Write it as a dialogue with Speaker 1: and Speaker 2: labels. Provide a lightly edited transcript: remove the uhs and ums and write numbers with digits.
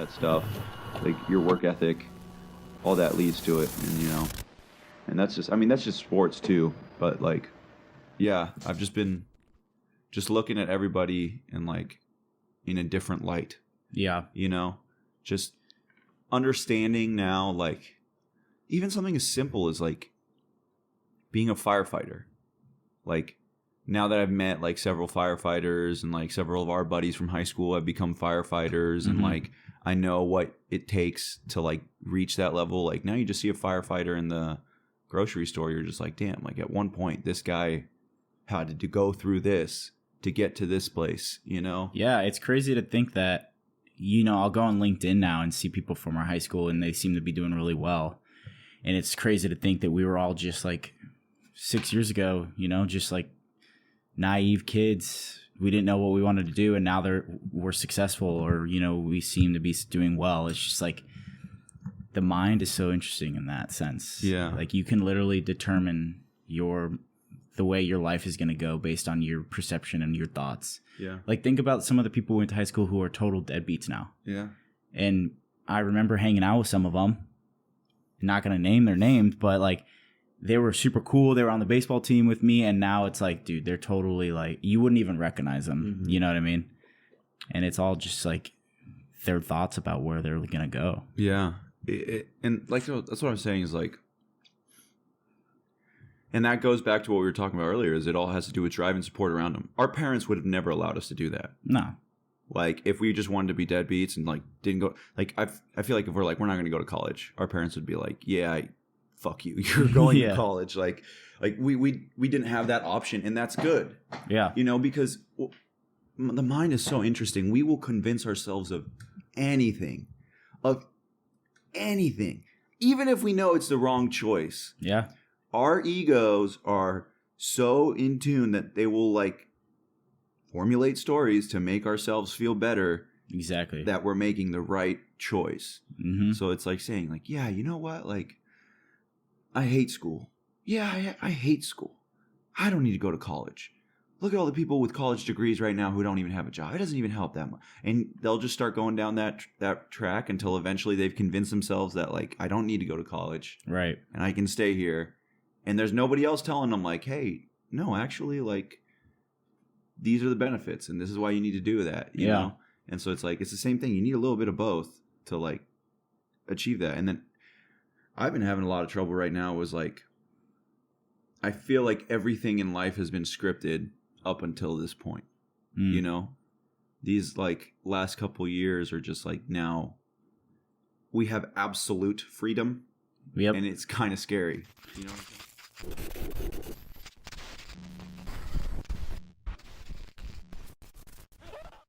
Speaker 1: that stuff, like your work ethic, all that leads to it, and and that's just sports too. But like, yeah, I've just been looking at everybody in like in a different light.
Speaker 2: Yeah.
Speaker 1: Just understanding now, like even something as simple as like being a firefighter. Like now that I've met like several firefighters and like several of our buddies from high school have become firefighters, and like I know what it takes to like reach that level. Like now you just see a firefighter in the grocery store, you're just like, damn, like at one point this guy had to go through this to get to this place,
Speaker 2: Yeah, it's crazy to think that, I'll go on LinkedIn now and see people from our high school and they seem to be doing really well. And it's crazy to think that we were all just like 6 years ago, just like naive kids. We didn't know what we wanted to do, and now we're successful, or we seem to be doing well. It's just like the mind is so interesting in that sense.
Speaker 1: Yeah,
Speaker 2: like you can literally determine the way your life is going to go based on your perception and your thoughts.
Speaker 1: Yeah,
Speaker 2: like think about some of the people who went to high school who are total deadbeats now.
Speaker 1: Yeah,
Speaker 2: and I remember hanging out with some of them. I'm not going to name their names, but like, they were super cool. They were on the baseball team with me. And now it's like, dude, they're totally like, you wouldn't even recognize them. You know what I mean? And it's all just like their thoughts about where they're going to go.
Speaker 1: Yeah. And like, that's what I'm saying is like, and that goes back to what we were talking about earlier, is it all has to do with drive and support around them. Our parents would have never allowed us to do that.
Speaker 2: No.
Speaker 1: Like if we just wanted to be deadbeats and like didn't go, like I feel like if we're like, we're not going to go to college, our parents would be like, yeah, fuck you, you're going to college. Like we didn't have that option, and that's good.
Speaker 2: Yeah.
Speaker 1: Because the mind is so interesting. We will convince ourselves of anything, even if we know it's the wrong choice.
Speaker 2: Yeah.
Speaker 1: Our egos are so in tune that they will like formulate stories to make ourselves feel better.
Speaker 2: Exactly.
Speaker 1: That we're making the right choice. So it's like saying like, yeah, you know what? Like, I hate school. Yeah, I hate school. I don't need to go to college. Look at all the people with college degrees right now who don't even have a job. It doesn't even help that much. And they'll just start going down that track until eventually they've convinced themselves that like, I don't need to go to college.
Speaker 2: Right.
Speaker 1: And I can stay here. And there's nobody else telling them like, hey, no, actually, like, these are the benefits and this is why you need to do that. You know? And so it's like, it's the same thing. You need a little bit of both to like achieve that. And then I've been having a lot of trouble right now was like, I feel like everything in life has been scripted up until this point. These like last couple years are just like, now we have absolute freedom.
Speaker 2: Yep.
Speaker 1: And it's kind of scary. You know what I'm saying?